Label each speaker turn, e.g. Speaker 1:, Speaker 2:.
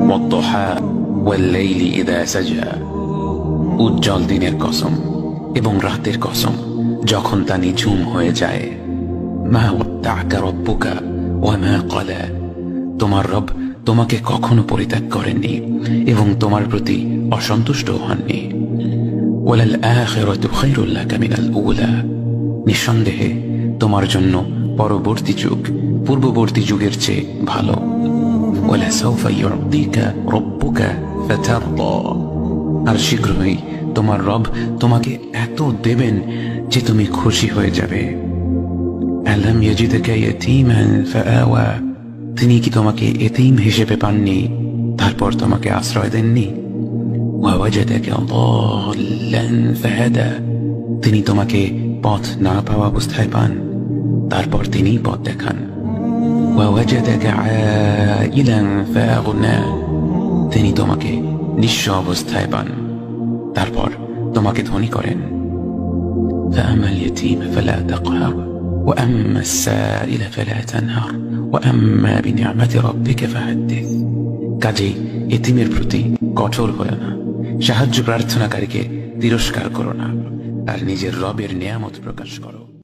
Speaker 1: ওয়াদ-দুহা ওয়াল-লাইলি ইযা সাজা। উজ্জ্বল দিনের কসম এবং রাতের কসম যখন তা নিঝুম হয়ে যায়। মা ওয়াদ্দা'কা রাব্বুকা ওয়া মা ক্বালা। তোমার রব তোমাকে কখনো পরিত্যাগ করেননি এবং তোমার প্রতি অসন্তুষ্ট হননি। ওয়ালাল আখিরাতু খায়রুল লাকা মিনাল উলা। নিঃসন্দেহে তোমার জন্য পরবর্তী যুগ পূর্ববর্তী যুগের চেয়ে ভালো। ওয়ালাসাউফা ইউ'তিকা রাব্বুকা ফাতারদা। আর শীঘ্রই তোমার রব তোমাকে এত দেবেন যে তুমি খুশি হয়ে যাবে। আলাম ইয়াজিদকা ইয়াতীমান ফাআওয়া। তিনি কি তোমাকে এতিম হিসেবে পাননি তারপর তোমাকে আশ্রয় দেননি? ওয়াওয়াজাদাকা দাল্লান ফাহাদা। তিনি তোমাকে পথ না পাওয়া অবস্থায় পান তারপর তিনি পথ দেখান। ওয়াওয়াজাদাকা আইলান ফাআগনা। তিনি তোমাকে নিঃস্ব অবস্থায় পান তারপর তোমাকে ধনী করেন। ফাআমাল ইয়াতীম ফালা তাকহার ওয়া আম্মাস সাইল ফালা তানহার ওয়া আম্মা বিনি'মাতি রাব্বিকা ফাহাদ্দিস। কাজেই এতিমের প্রতি কঠোর হয়ো না, সাহায্য প্রার্থনাকারীকে তিরস্কার করো না, আর নিজের রবের নিয়ামত প্রকাশ করো।